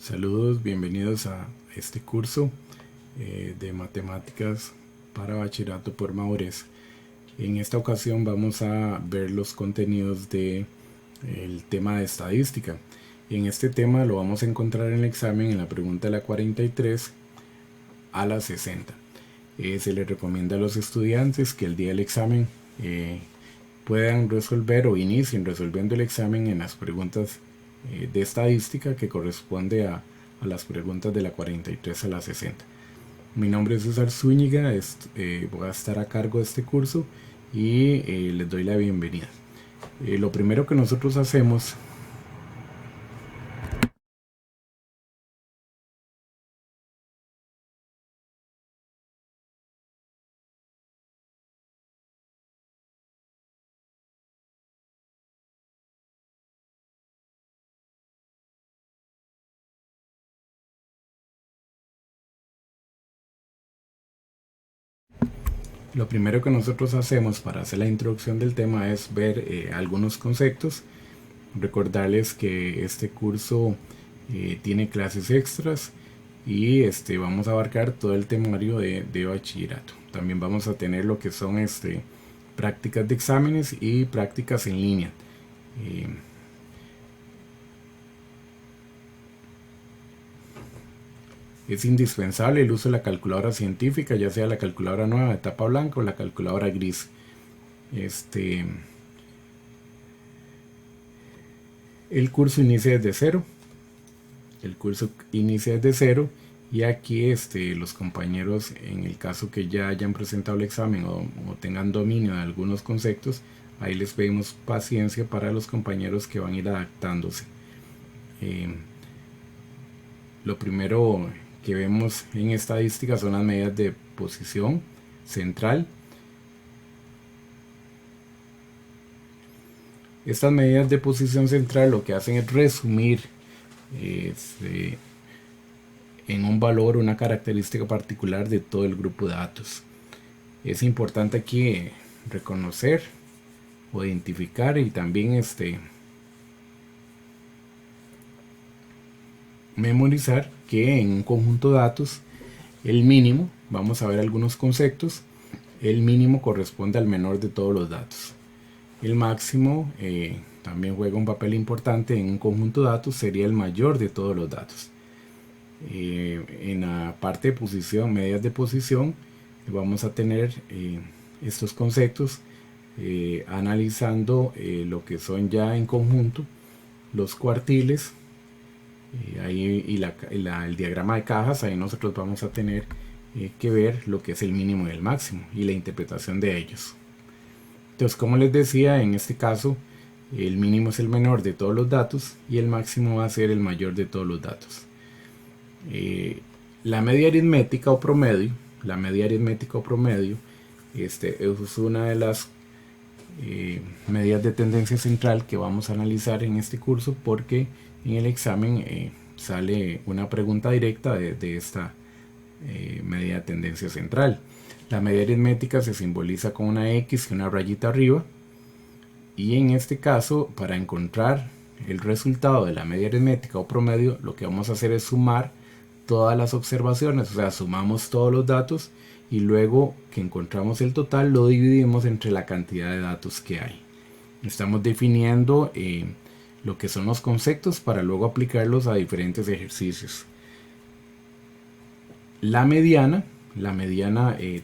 Saludos, bienvenidos a este curso de matemáticas para bachillerato por madurez. En esta ocasión vamos a ver los contenidos del tema de estadística. Y en este tema lo vamos a encontrar en el examen en la pregunta de la 43 a la 60. Se les recomienda a los estudiantes que el día del examen puedan resolver o inicien resolviendo el examen en las preguntas de estadística que corresponde a las preguntas de la 43 a la 60. Mi nombre es César Zúñiga, voy a estar a cargo de este curso y les doy la bienvenida. Lo primero que nosotros hacemos para hacer la introducción del tema es ver algunos conceptos. Recordarles que este curso tiene clases extras y vamos a abarcar todo el temario de bachillerato. También vamos a tener lo que son prácticas de exámenes y prácticas en línea. Es indispensable el uso de la calculadora científica, ya sea la calculadora nueva de tapa blanca o la calculadora gris. El curso inicia desde cero. Y aquí los compañeros, en el caso que ya hayan presentado el examen o tengan dominio de algunos conceptos, ahí les pedimos paciencia para los compañeros que van a ir adaptándose. Lo primero que vemos en estadística son las medidas de posición central. Estas medidas de posición central lo que hacen es resumir en un valor una característica particular de todo el grupo de datos. Es importante aquí reconocer o identificar y también memorizar que en un conjunto de datos el mínimo, vamos a ver algunos conceptos, el mínimo corresponde al menor de todos los datos. El máximo también juega un papel importante en un conjunto de datos, sería el mayor de todos los datos. En la parte de posición, medidas de posición, vamos a tener estos conceptos analizando lo que son ya en conjunto los cuartiles ahí y el diagrama de cajas. Ahí nosotros vamos a tener que ver lo que es el mínimo y el máximo y la interpretación de ellos. Entonces, como les decía, en este caso el mínimo es el menor de todos los datos y el máximo va a ser el mayor de todos los datos. La media aritmética o promedio, es una de las medidas de tendencia central que vamos a analizar en este curso, porque en el examen sale una pregunta directa de esta medida de tendencia central. La media aritmética se simboliza con una X y una rayita arriba, y en este caso, para encontrar el resultado de la media aritmética o promedio, lo que vamos a hacer es sumar todas las observaciones, o sea, sumamos todos los datos y luego que encontramos el total lo dividimos entre la cantidad de datos que hay. Estamos definiendo lo que son los conceptos para luego aplicarlos a diferentes ejercicios. La mediana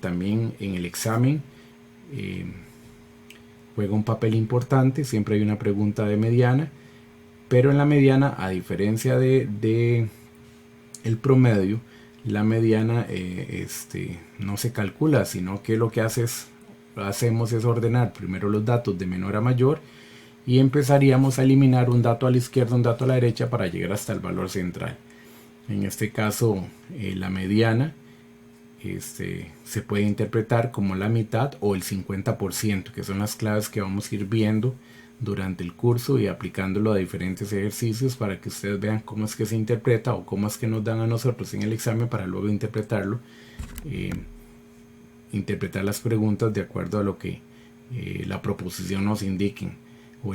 también en el examen juega un papel importante, siempre hay una pregunta de mediana, pero en la mediana, a diferencia de el promedio, la mediana no se calcula, sino que lo que hacemos es ordenar primero los datos de menor a mayor y empezaríamos a eliminar un dato a la izquierda, un dato a la derecha para llegar hasta el valor central. En este caso, la mediana se puede interpretar como la mitad o el 50%, que son las claves que vamos a ir viendo durante el curso y aplicándolo a diferentes ejercicios para que ustedes vean cómo es que se interpreta o cómo es que nos dan a nosotros en el examen para luego interpretarlo, interpretar las preguntas de acuerdo a lo que la proposición nos indique o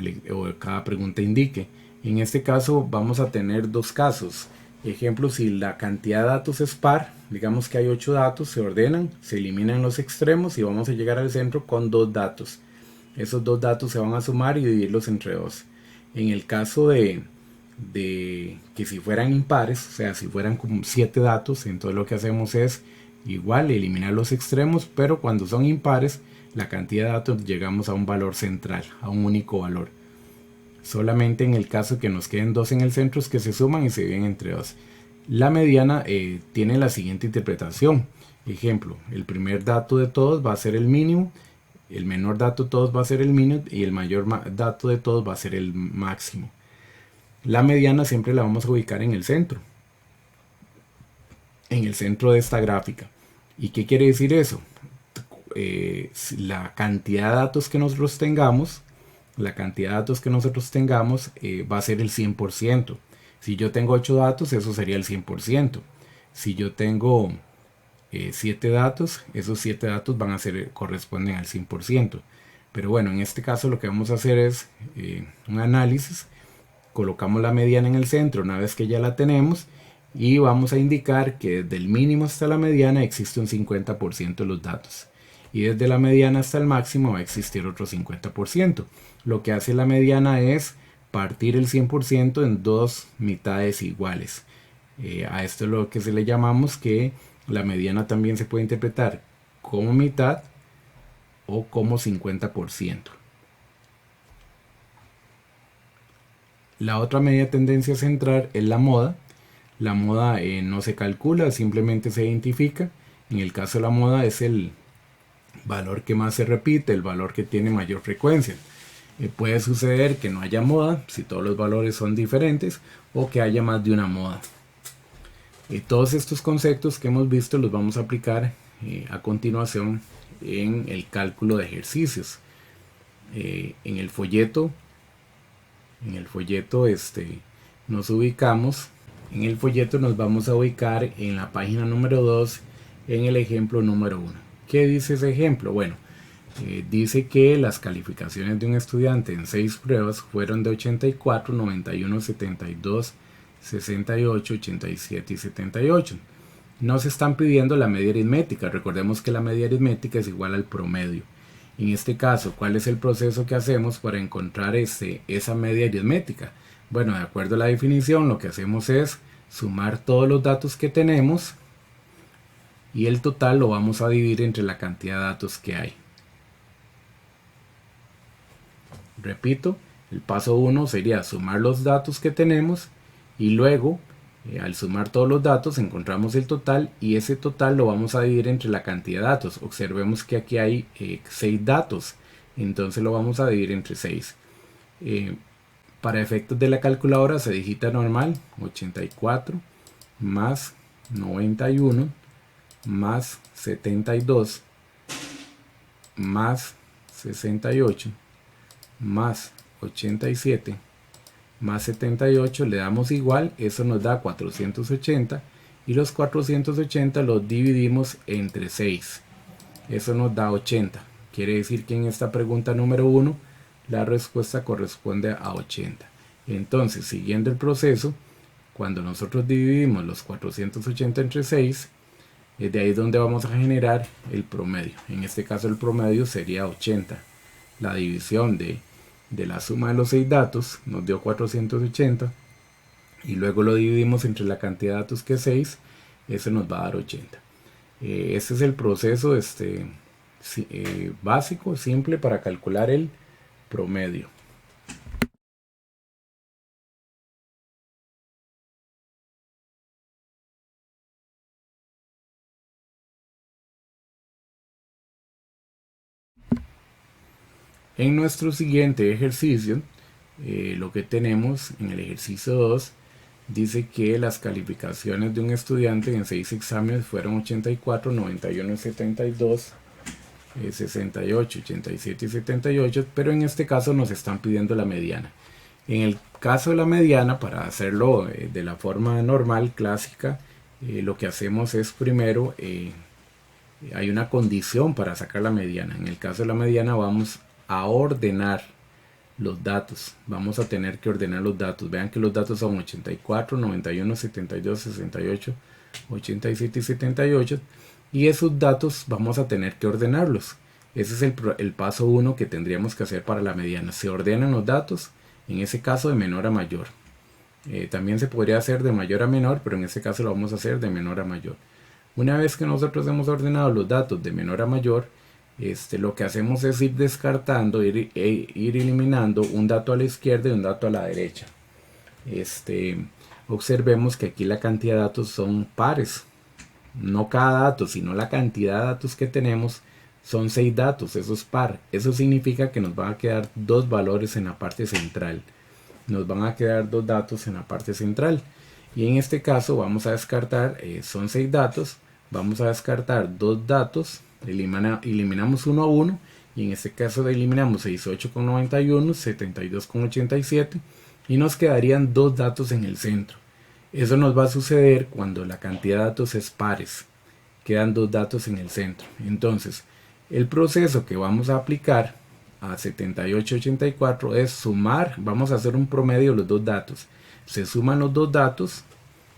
cada pregunta indique. En este caso vamos a tener dos casos. Ejemplo, si la cantidad de datos es par, digamos que hay 8 datos, se ordenan, se eliminan los extremos y vamos a llegar al centro con 2 datos. Esos 2 datos se van a sumar y dividirlos entre 2. En el caso de que si fueran impares, o sea, si fueran como 7 datos, entonces lo que hacemos es igual eliminar los extremos, pero cuando son impares, la cantidad de datos llegamos a un valor central, a un único valor. Solamente en el caso que nos queden 2 en el centro es que se suman y se dividen entre 2. La mediana tiene la siguiente interpretación. Ejemplo, el primer dato de todos va a ser el mínimo, el menor dato de todos va a ser el mínimo y el mayor dato de todos va a ser el máximo. La mediana siempre la vamos a ubicar en el centro de esta gráfica. ¿Y qué quiere decir eso? La cantidad de datos que nosotros tengamos, va a ser el 100%. Si yo tengo 8 datos, eso sería el 100%. Si yo tengo 7 datos, esos 7 datos van a corresponden al 100%. Pero bueno, en este caso lo que vamos a hacer es un análisis. Colocamos la mediana en el centro una vez que ya la tenemos y vamos a indicar que desde el mínimo hasta la mediana existe un 50% de los datos y desde la mediana hasta el máximo va a existir otro 50%. Lo que hace la mediana es partir el 100% en dos mitades iguales. A esto es lo que se le llamamos que la mediana también se puede interpretar como mitad o como 50%. La otra media tendencia central es la moda. La moda no se calcula, simplemente se identifica. En el caso de la moda es el valor que más se repite, el valor que tiene mayor frecuencia. Puede suceder que no haya moda si todos los valores son diferentes o que haya más de una moda. Todos estos conceptos que hemos visto los vamos a aplicar a continuación en el cálculo de ejercicios. En el folleto nos ubicamos. En el folleto nos vamos a ubicar en la página número 2 en el ejemplo número 1. ¿Qué dice ese ejemplo? Bueno, dice que las calificaciones de un estudiante en 6 pruebas fueron de 84, 91, 72, 68, 87 y 78. Nos están pidiendo la media aritmética. Recordemos que la media aritmética es igual al promedio. En este caso, ¿cuál es el proceso que hacemos para encontrar esa media aritmética? Bueno, de acuerdo a la definición, lo que hacemos es sumar todos los datos que tenemos y el total lo vamos a dividir entre la cantidad de datos que hay. Repito, el paso 1 sería sumar los datos que tenemos y luego al sumar todos los datos encontramos el total y ese total lo vamos a dividir entre la cantidad de datos. Observemos que aquí hay 6 datos, entonces lo vamos a dividir entre 6. Para efectos de la calculadora se digita normal 84 más 91 más 72 más 68 más 87 más 78, le damos igual, eso nos da 480 y los 480 los dividimos entre 6, eso nos da 80. Quiere decir que en esta pregunta número 1 la respuesta corresponde a 80. Entonces, siguiendo el proceso, cuando nosotros dividimos los 480 entre 6, es de ahí donde vamos a generar el promedio. En este caso el promedio sería 80. La división de la suma de los 6 datos nos dio 480 y luego lo dividimos entre la cantidad de datos que es 6, eso nos va a dar 80. Este es el proceso básico, simple para calcular el promedio. En nuestro siguiente ejercicio, lo que tenemos en el ejercicio 2, dice que las calificaciones de un estudiante en 6 exámenes fueron 84, 91, 72, 68, 87 y 78, pero en este caso nos están pidiendo la mediana. En el caso de la mediana, para hacerlo de la forma normal, clásica, lo que hacemos es primero, hay una condición para sacar la mediana. En el caso de la mediana vamos a ordenar los datos. Vamos a tener que ordenar los datos. Vean que los datos son 84, 91, 72, 68, 87 y 78. Y esos datos vamos a tener que ordenarlos. Ese es el paso 1 que tendríamos que hacer para la mediana. Se ordenan los datos, en ese caso de menor a mayor. También se podría hacer de mayor a menor, pero en este caso lo vamos a hacer de menor a mayor. Una vez que nosotros hemos ordenado los datos de menor a mayor, lo que hacemos es ir descartando, ir eliminando un dato a la izquierda y un dato a la derecha. Observemos que aquí la cantidad de datos son pares. No cada dato, sino la cantidad de datos que tenemos son 6 datos, eso es par. Eso significa que nos van a quedar 2 valores en la parte central. Nos van a quedar 2 datos en la parte central. Y en este caso vamos a descartar, son 6 datos, vamos a descartar 2 datos, eliminamos uno a uno, y en este caso eliminamos 68,91, 72,87, y nos quedarían 2 datos en el centro. Eso nos va a suceder cuando la cantidad de datos es pares, quedan 2 datos en el centro. Entonces, el proceso que vamos a aplicar a 78,84 es sumar, vamos a hacer un promedio de los 2 datos. Se suman los 2 datos,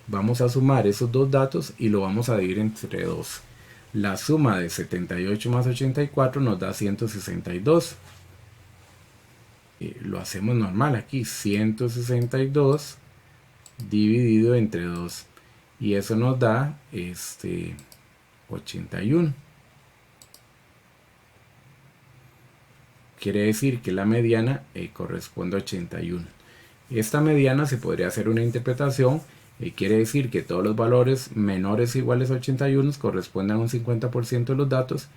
vamos a sumar esos 2 datos y lo vamos a dividir entre 2. La suma de 78 más 84 nos da 162. Lo hacemos normal aquí, 162 dividido entre 2. Y eso nos da 81. Quiere decir que la mediana corresponde a 81. Esta mediana se podría hacer una interpretación, quiere decir que todos los valores menores o iguales a 81 corresponden a un 50% de los datos,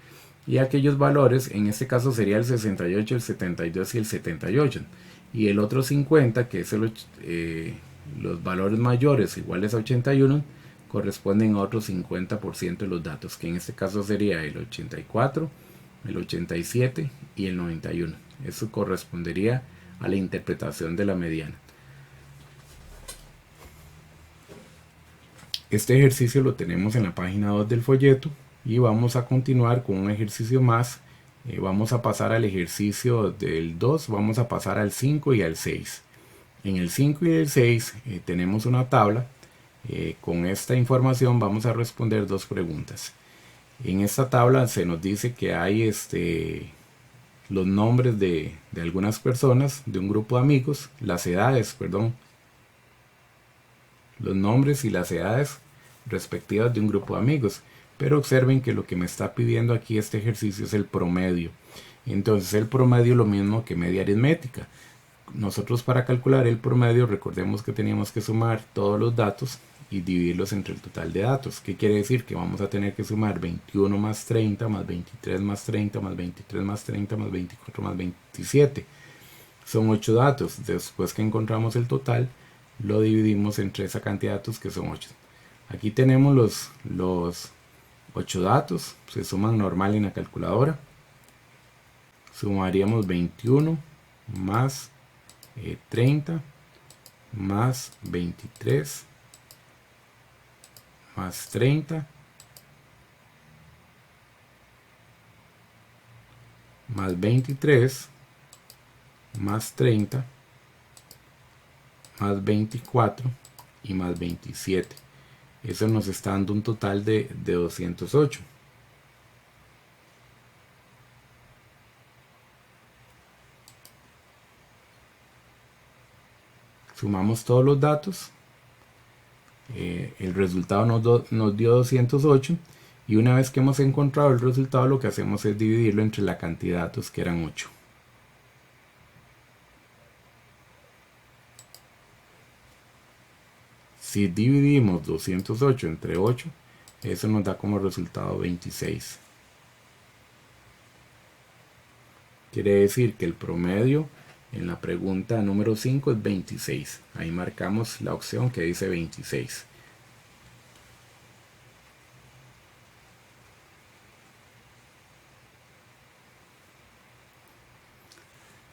y aquellos valores, en este caso sería el 68, el 72 y el 78, y el otro 50, que es los valores mayores o iguales a 81, corresponden a otro 50% de los datos, que en este caso sería el 84, el 87 y el 91. Eso correspondería a la interpretación de la mediana. Este ejercicio lo tenemos en la página 2 del folleto, y vamos a continuar con un ejercicio más. Vamos a pasar al ejercicio del 2, vamos a pasar al 5 y al 6. En el 5 y el 6 tenemos una tabla. Con esta información vamos a responder 2 preguntas. En esta tabla se nos dice que hay los nombres de algunas personas, de un grupo de amigos, las edades, perdón, los nombres y las edades respectivas de un grupo de amigos. Pero observen que lo que me está pidiendo aquí este ejercicio es el promedio. Entonces el promedio es lo mismo que media aritmética. Nosotros, para calcular el promedio, recordemos que teníamos que sumar todos los datos y dividirlos entre el total de datos. ¿Qué quiere decir? Que vamos a tener que sumar 21 más 30 más 23 más 30 más 23 más 30 más 24 más 27. Son 8 datos. Después que encontramos el total, lo dividimos entre esa cantidad de datos, que son 8. Aquí tenemos los 8 datos. Se suman normal en la calculadora. Sumaríamos 21 más 30 más 23 más 30 más 23 más 30 más 24 y más 27. Eso nos está dando un total de 208. Sumamos todos los datos. El resultado nos dio 208, y una vez que hemos encontrado el resultado, lo que hacemos es dividirlo entre la cantidad de datos, que eran 8. Si dividimos 208 entre 8, eso nos da como resultado 26. Quiere decir que el promedio en la pregunta número 5 es 26. Ahí marcamos la opción que dice 26.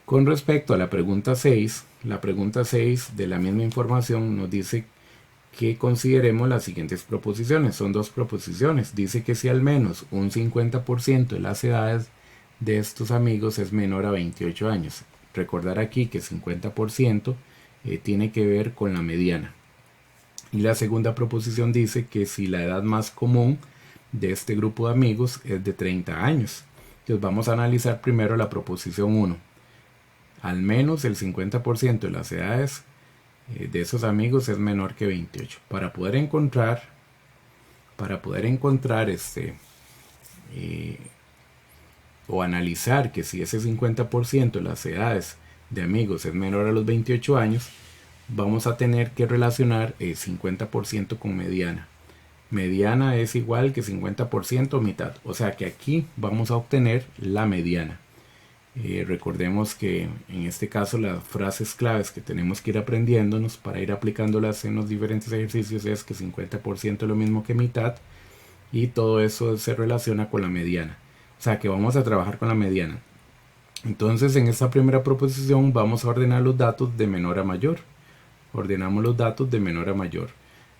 Con respecto a la pregunta 6 de la misma información nos dice que consideremos las siguientes proposiciones. Son 2 proposiciones. Dice que si al menos un 50% de las edades de estos amigos es menor a 28 años. recordar aquí que 50% tiene que ver con la mediana. Y la segunda proposición dice que si la edad más común de este grupo de amigos es de 30 años. Entonces vamos a analizar primero la proposición 1. Al menos el 50% de las edades de esos amigos es menor que 28. Para poder encontrar o analizar que si ese 50% de las edades de amigos es menor a los 28 años, vamos a tener que relacionar el 50% con mediana. Mediana es igual que 50% mitad. O sea que aquí vamos a obtener la mediana. Recordemos que en este caso las frases claves que tenemos que ir aprendiéndonos para ir aplicándolas en los diferentes ejercicios es que 50% es lo mismo que mitad y todo eso se relaciona con la mediana. O sea que vamos a trabajar con la mediana. Entonces en esta primera proposición vamos a ordenar los datos de menor a mayor. Ordenamos los datos de menor a mayor.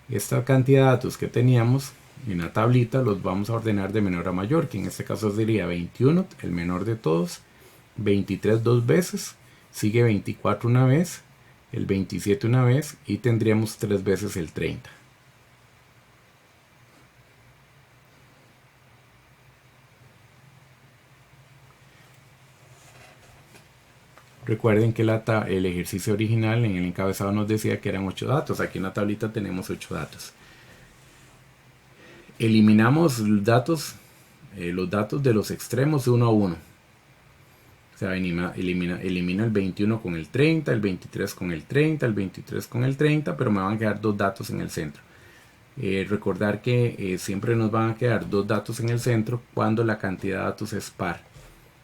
Esta cantidad de datos que teníamos en la tablita los vamos a ordenar de menor a mayor, que en este caso sería 21, el menor de todos, 23 dos veces, sigue 24 una vez, el 27 una vez y tendríamos 3 veces el 30. Recuerden que el ejercicio original en el encabezado nos decía que eran 8 datos. Aquí en la tablita tenemos 8 datos. Eliminamos los datos de los extremos uno a uno. O sea, elimina el 21 con el 30, el 23 con el 30, el 23 con el 30, pero me van a quedar dos datos en el centro. Recordar que siempre nos van a quedar dos datos en el centro cuando la cantidad de datos es par.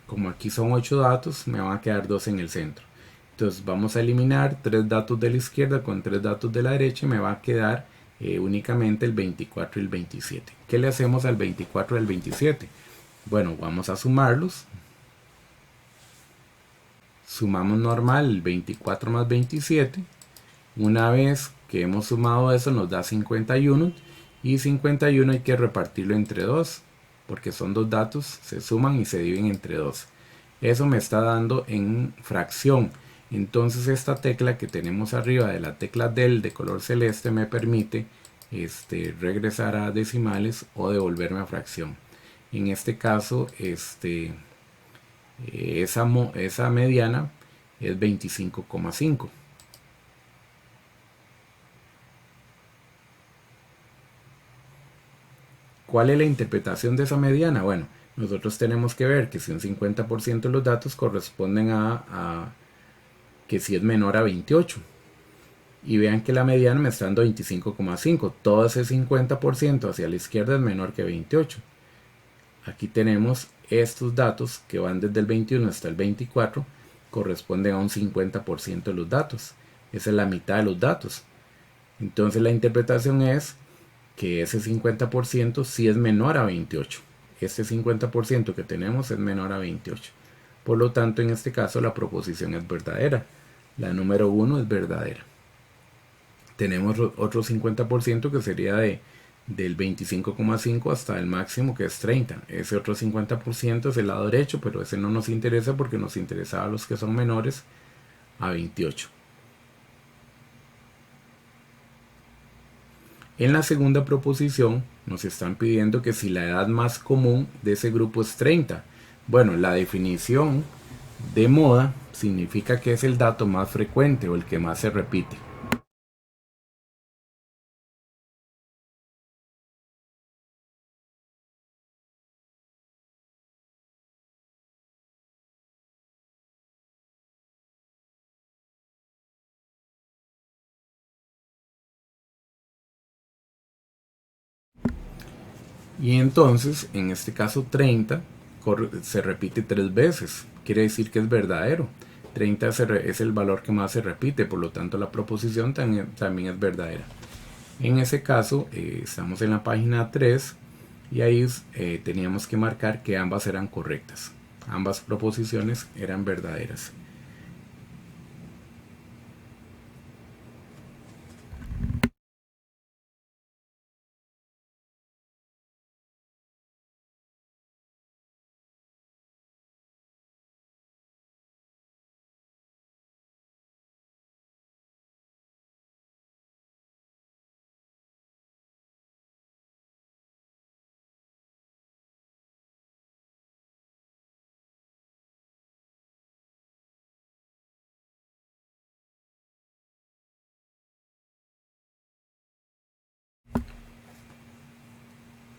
Como aquí son 8 datos, me van a quedar 2 en el centro. Entonces vamos a eliminar 3 datos de la izquierda con 3 datos de la derecha y me va a quedar únicamente el 24 y el 27. ¿Qué le hacemos al 24 y al 27? Bueno, vamos a sumarlos. Sumamos normal el 24 más 27. Una vez que hemos sumado eso nos da 51 y 51 hay que repartirlo entre 2 porque son dos datos, se suman y se dividen entre 2. Eso me está dando en fracción. Entonces esta tecla que tenemos arriba de la tecla del de color celeste me permite regresar a decimales o devolverme a fracción. En este caso esa mediana es 25,5. ¿Cuál es la interpretación de esa mediana? Bueno, nosotros tenemos que ver que si un 50% de los datos corresponden a que si es menor a 28. Y vean que la mediana me está dando 25,5. Todo ese 50% hacia la izquierda es menor que 28. Aquí tenemos estos datos que van desde el 21 hasta el 24, corresponden a un 50% de los datos. Esa es la mitad de los datos. Entonces la interpretación es que ese 50% sí es menor a 28. Este 50% que tenemos es menor a 28. Por lo tanto, en este caso la proposición es verdadera. La número 1 es verdadera. Tenemos otro 50% que sería del 25,5 hasta el máximo que es 30. Ese otro 50% es el lado derecho, pero ese no nos interesa porque nos interesaba los que son menores a 28. En la segunda proposición nos están pidiendo que si la edad más común de ese grupo es 30. Bueno, la definición de moda significa que es el dato más frecuente o el que más se repite. Y entonces, en este caso 30 se repite 3 veces. Quiere decir que es verdadero. 30 es el valor que más se repite, por lo tanto la proposición también es verdadera. En ese caso, estamos en la página 3 y ahí teníamos que marcar que ambas eran correctas. Ambas proposiciones eran verdaderas.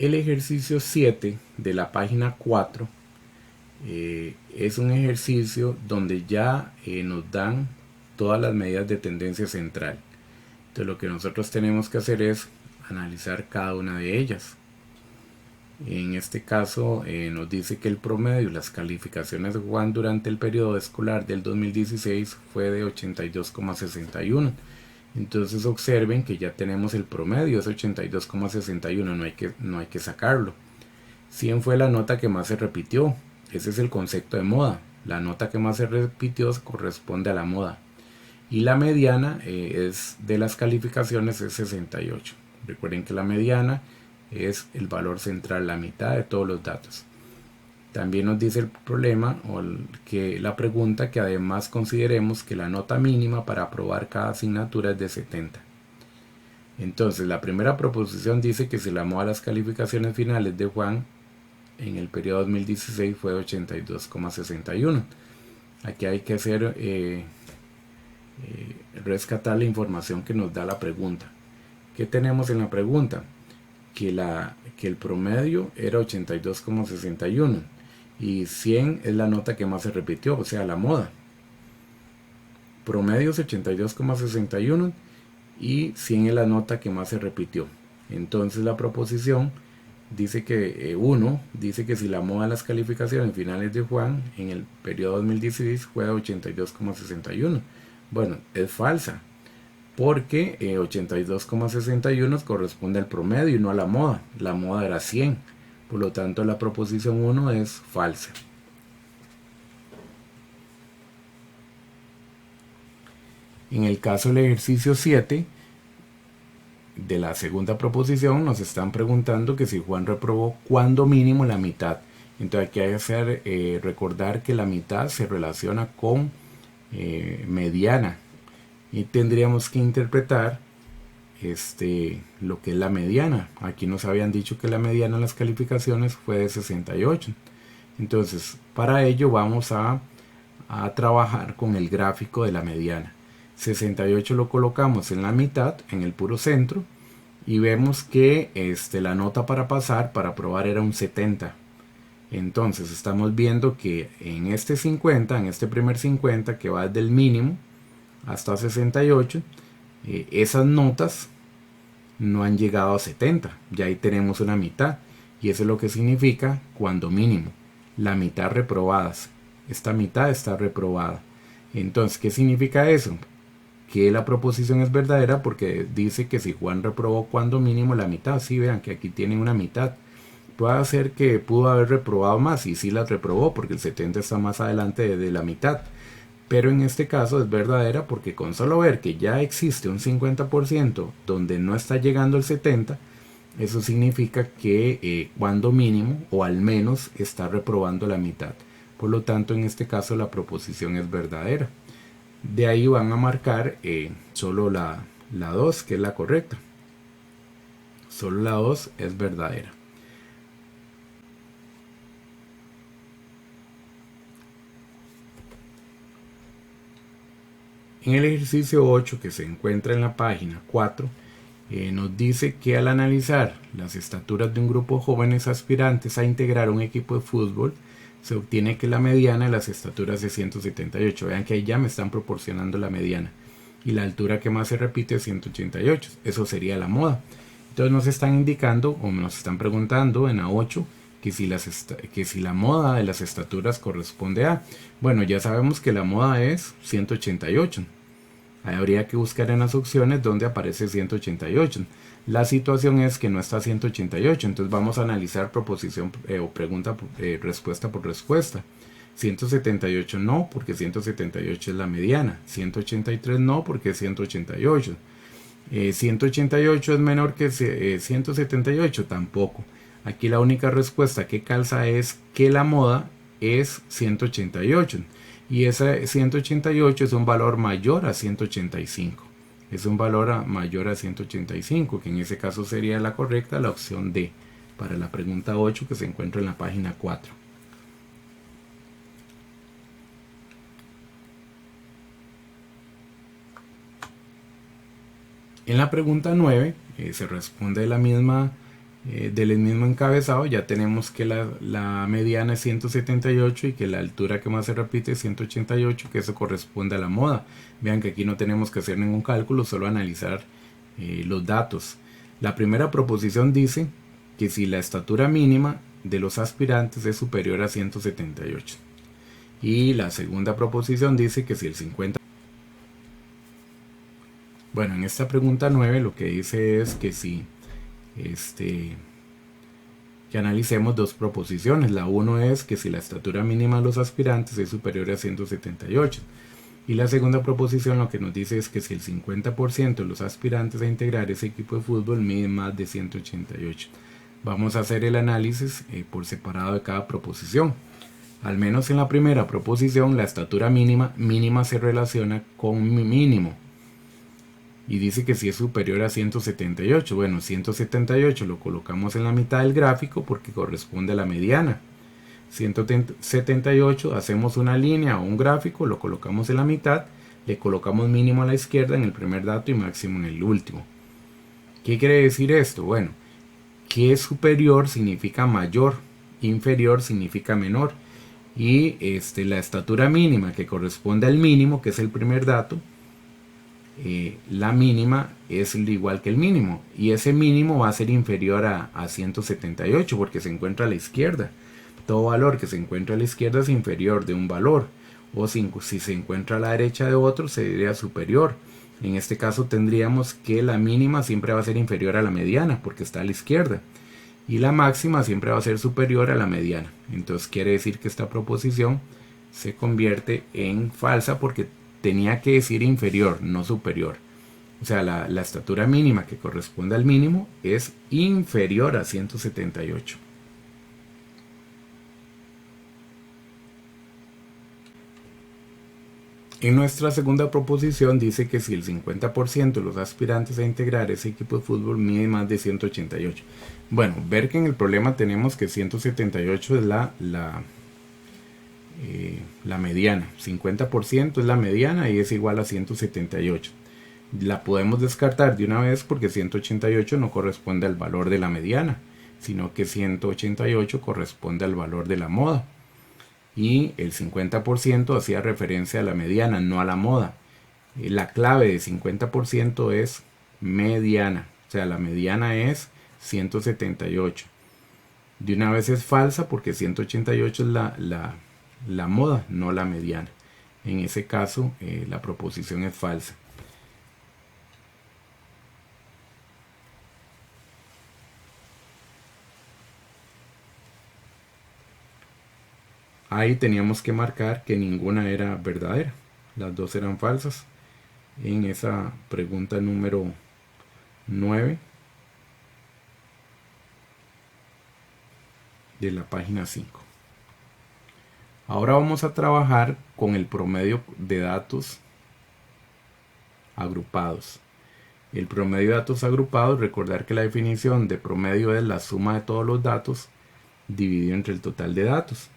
El ejercicio 7 de la página 4 es un ejercicio donde ya nos dan todas las medidas de tendencia central. Entonces lo que nosotros tenemos que hacer es analizar cada una de ellas. En este caso nos dice que el promedio y las calificaciones de Juan durante el periodo escolar del 2016 fue de 82,61. Entonces observen que ya tenemos el promedio, es 82,61, no hay que sacarlo. 100 fue la nota que más se repitió, ese es el concepto de moda. La nota que más se repitió corresponde a la moda. Y la mediana es de las calificaciones es 68. Recuerden que la mediana es el valor central, la mitad de todos los datos. También nos dice el problema que la pregunta que además consideremos que la nota mínima para aprobar cada asignatura es de 70. Entonces la primera proposición dice que si la moda de las calificaciones finales de Juan en el periodo 2016 fue 82,61. Aquí hay que hacer rescatar la información que nos da la pregunta. ¿Qué tenemos en la pregunta? Que el promedio era 82,61 y 100 es la nota que más se repitió, o sea, la moda. Promedio es 82,61 y 100 es la nota que más se repitió. Entonces la proposición dice que dice que si la moda de las calificaciones finales de Juan en el periodo 2016 fue 82,61. Bueno, es falsa, porque 82,61 corresponde al promedio y no a la moda. La moda era 100, por lo tanto la proposición 1 es falsa. En el caso del ejercicio 7 de la segunda proposición nos están preguntando que si Juan reprobó cuando mínimo la mitad. Entonces aquí hay que hacer recordar que la mitad se relaciona con mediana y tendríamos que interpretar lo que es la mediana. Aquí nos habían dicho que la mediana en las calificaciones fue de 68. Entonces para ello vamos a trabajar con el gráfico de la mediana. 68 lo colocamos en la mitad, en el puro centro, y vemos que la nota para pasar, para aprobar, era un 70. Entonces estamos viendo que en este 50, en este primer 50 que va desde el mínimo hasta 68, esas notas no han llegado a 70, ya ahí tenemos una mitad, y eso es lo que significa cuando mínimo, la mitad reprobadas. Esta mitad está reprobada. Entonces, ¿qué significa eso? Que la proposición es verdadera porque dice que si Juan reprobó cuando mínimo la mitad. Sí, vean que aquí tienen una mitad. Puede ser que pudo haber reprobado más y sí la reprobó porque el 70 está más adelante de la mitad. Pero en este caso es verdadera porque con solo ver que ya existe un 50% donde no está llegando el 70, eso significa que cuando mínimo o al menos está reprobando la mitad. Por lo tanto, en este caso la proposición es verdadera. De ahí van a marcar solo la 2, que es la correcta. Solo la 2 es verdadera. En el ejercicio 8, que se encuentra en la página 4, nos dice que al analizar las estaturas de un grupo de jóvenes aspirantes a integrar un equipo de fútbol, se obtiene que la mediana de las estaturas es 178. Vean que ahí ya me están proporcionando la mediana. Y la altura que más se repite es 188. Eso sería la moda. Entonces nos están indicando o nos están preguntando en A8 que si la moda de las estaturas corresponde a... Bueno, ya sabemos que la moda es 188. Ahí habría que buscar en las opciones donde aparece 188. La situación es que no está 188, entonces vamos a analizar proposición o pregunta, respuesta por respuesta. 178 no, porque 178 es la mediana. 183 no, porque es 188. 188 es menor que 178, tampoco. Aquí la única respuesta que calza es que la moda es 188. Y ese 188 es un valor mayor a 185. Es un valor mayor a 185, que en ese caso sería la correcta, la opción D, para la pregunta 8 que se encuentra en la página 4. En la pregunta 9 se responde de la misma del mismo encabezado ya tenemos que la mediana es 178 y que la altura que más se repite es 188, que eso corresponde a la moda. Vean que aquí no tenemos que hacer ningún cálculo, solo analizar los datos. La primera proposición dice que si la estatura mínima de los aspirantes es superior a 178. Y la segunda proposición dice que si el 50... Bueno, en esta pregunta 9 lo que dice es que si que analicemos dos proposiciones. La 1 es que si la estatura mínima de los aspirantes es superior a 178. Y la segunda proposición lo que nos dice es que si el 50% de los aspirantes a integrar ese equipo de fútbol mide más de 188. Vamos a hacer el análisis por separado de cada proposición. Al menos en la primera proposición, la estatura mínima se relaciona con mínimo. Y dice que si es superior a 178. Bueno, 178 lo colocamos en la mitad del gráfico porque corresponde a la mediana. 178 hacemos una línea o un gráfico, lo colocamos en la mitad, le colocamos mínimo a la izquierda en el primer dato y máximo en el último. ¿Qué quiere decir esto? Bueno, que superior significa mayor, inferior significa menor. Y la estatura mínima que corresponde al mínimo, que es el primer dato, la mínima es igual que el mínimo. Y ese mínimo va a ser inferior a 178 porque se encuentra a la izquierda. Todo valor que se encuentra a la izquierda es inferior de un valor. O si se encuentra a la derecha de otro, sería superior. En este caso tendríamos que la mínima siempre va a ser inferior a la mediana porque está a la izquierda. Y la máxima siempre va a ser superior a la mediana. Entonces quiere decir que esta proposición se convierte en falsa porque tenía que decir inferior, no superior. O sea, la estatura mínima que corresponde al mínimo es inferior a 178. En nuestra segunda proposición dice que si el 50% de los aspirantes a integrar ese equipo de fútbol mide más de 188. Bueno, ver que en el problema tenemos que 178 es la mediana. 50% es la mediana y es igual a 178. La podemos descartar de una vez porque 188 no corresponde al valor de la mediana, sino que 188 corresponde al valor de la moda. Y el 50% hacía referencia a la mediana, no a la moda. La clave de 50% es mediana, o sea, la mediana es 178. De una vez es falsa porque 188 es la moda, no la mediana. En ese caso, la proposición es falsa. Ahí teníamos que marcar que ninguna era verdadera, las dos eran falsas. En esa pregunta número 9 de la página 5. Ahora vamos a trabajar con el promedio de datos agrupados. El promedio de datos agrupados, recordar que la definición de promedio es la suma de todos los datos dividido entre el total de datos.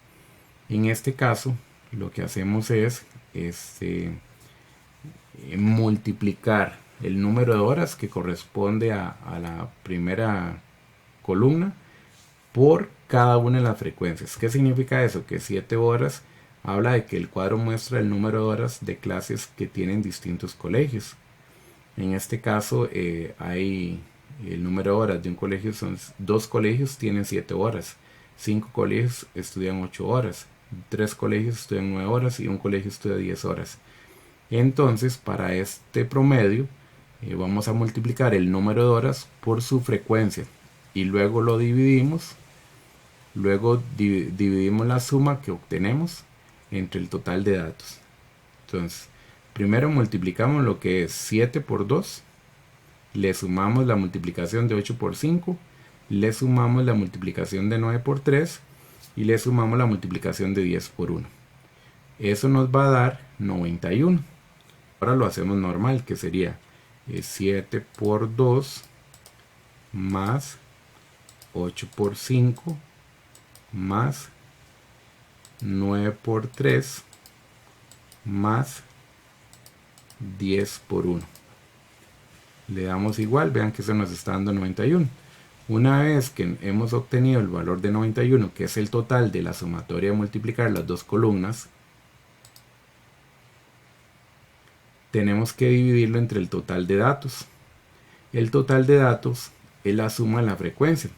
En este caso, lo que hacemos es multiplicar el número de horas que corresponde a la primera columna por cada una de las frecuencias. ¿Qué significa eso? Que 7 horas habla de que el cuadro muestra el número de horas de clases que tienen distintos colegios. En este caso hay el número de horas de un colegio, son 2 colegios tienen 7 horas, 5 colegios estudian 8 horas, 3 colegios estudian 9 horas y un colegio estudia 10 horas. Entonces, para este promedio vamos a multiplicar el número de horas por su frecuencia y luego lo dividimos. Luego dividimos la suma que obtenemos entre el total de datos. Entonces, primero multiplicamos lo que es 7 por 2, le sumamos la multiplicación de 8 por 5, le sumamos la multiplicación de 9 por 3 y le sumamos la multiplicación de 10 por 1. Eso nos va a dar 91. Ahora lo hacemos normal, que sería 7 por 2 más 8 por 5 más 9 por 3 más 10 por 1. Le damos igual, vean que se nos está dando 91. Una vez que hemos obtenido el valor de 91, que es el total de la sumatoria de multiplicar las dos columnas, tenemos que dividirlo entre el total de datos. El total de datos es la suma de la frecuencia.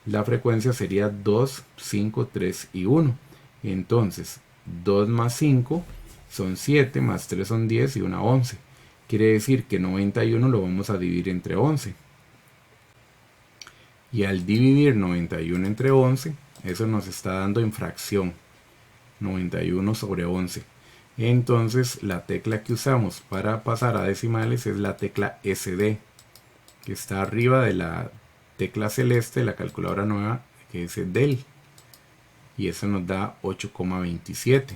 La frecuencia sería 2, 5, 3 y 1. Entonces, 2 más 5 son 7, más 3 son 10 y 1 11. Quiere decir que 91 lo vamos a dividir entre 11. Y al dividir 91 entre 11, eso nos está dando en fracción. 91 sobre 11. Entonces, la tecla que usamos para pasar a decimales es la tecla SD, que está arriba de la tecla celeste de la calculadora nueva, que es del, y eso nos da 8,27.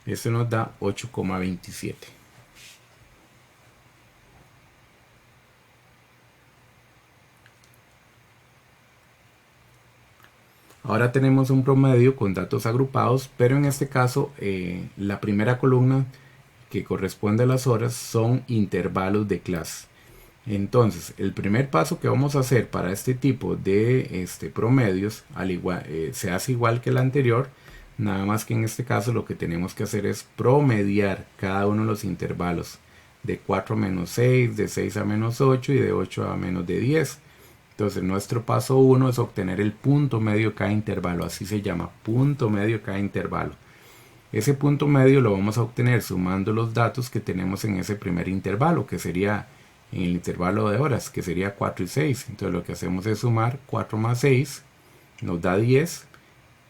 Eso nos da 8,27. Ahora tenemos un promedio con datos agrupados, pero en este caso la primera columna que corresponde a las horas son intervalos de clase. Entonces, el primer paso que vamos a hacer para este tipo de promedios se hace igual que el anterior, nada más que en este caso lo que tenemos que hacer es promediar cada uno de los intervalos de 4 a menos 6, de 6 a menos 8 y de 8 a menos de 10. Entonces nuestro paso 1 es obtener el punto medio de cada intervalo, así se llama, punto medio de cada intervalo. Ese punto medio lo vamos a obtener sumando los datos que tenemos en ese primer intervalo, que sería en el intervalo de horas, que sería 4 y 6. Entonces lo que hacemos es sumar 4 más 6, nos da 10,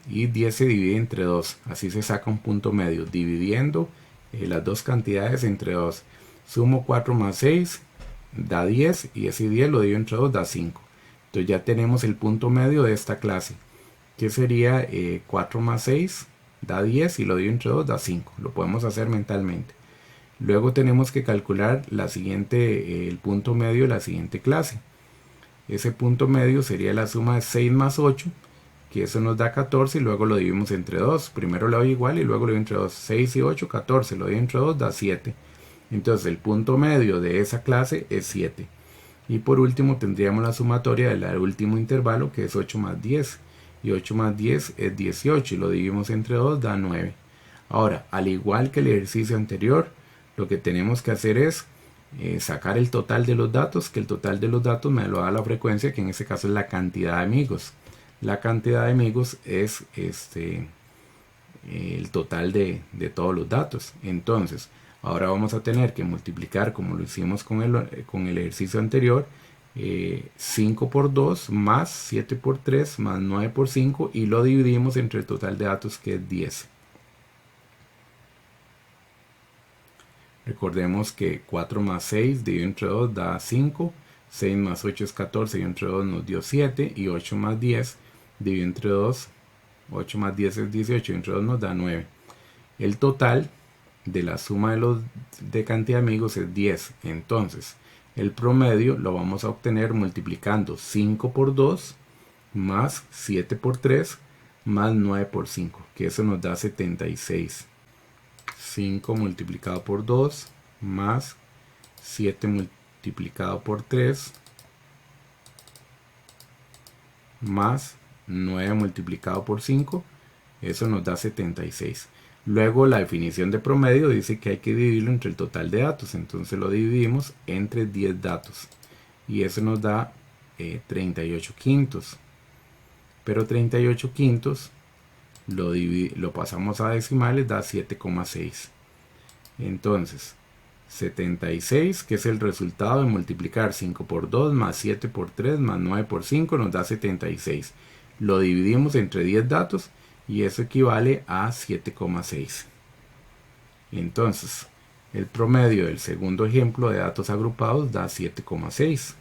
y 10 se divide entre 2. Así se saca un punto medio, dividiendo las dos cantidades entre 2. Sumo 4 más 6, da 10, y ese 10 lo divido entre 2, da 5. Entonces ya tenemos el punto medio de esta clase, que sería 4 más 6, da 10, y lo divido entre 2, da 5. Lo podemos hacer mentalmente. Luego tenemos que calcular el punto medio de la siguiente clase. Ese punto medio sería la suma de 6 más 8, que eso nos da 14, y luego lo dividimos entre 2. Primero lo doy igual y luego lo divido entre 2. 6 y 8, 14, lo divido entre 2, da 7. Entonces el punto medio de esa clase es 7. Y por último tendríamos la sumatoria del último intervalo, que es 8 más 10. Y 8 más 10 es 18, y lo dividimos entre 2, da 9. Ahora, al igual que el ejercicio anterior, lo que tenemos que hacer es sacar el total de los datos, que el total de los datos me lo da la frecuencia, que en este caso es la cantidad de amigos. La cantidad de amigos es el total de todos los datos. Entonces, ahora vamos a tener que multiplicar, como lo hicimos con el ejercicio anterior, 5 por 2 más 7 por 3 más 9 por 5, y lo dividimos entre el total de datos, que es 10. Recordemos que 4 más 6 dividido entre 2 da 5, 6 más 8 es 14 y entre 2 nos dio 7, y 8 más 10 dividido entre 2, 8 más 10 es 18 y entre 2 nos da 9. El total de la suma de cantidad de amigos es 10. Entonces el promedio lo vamos a obtener multiplicando 5 por 2 más 7 por 3 más 9 por 5, que eso nos da 76. 5 multiplicado por 2 más 7 multiplicado por 3 más 9 multiplicado por 5, eso nos da 76. Luego la definición de promedio dice que hay que dividirlo entre el total de datos, entonces lo dividimos entre 10 datos y eso nos da 38 quintos. Pero 38 quintos lo pasamos a decimales, da 7,6. Entonces 76, que es el resultado de multiplicar 5 por 2 más 7 por 3 más 9 por 5, nos da 76. Lo dividimos entre 10 datos y eso equivale a 7,6. Entonces el promedio del segundo ejemplo de datos agrupados da 7,6.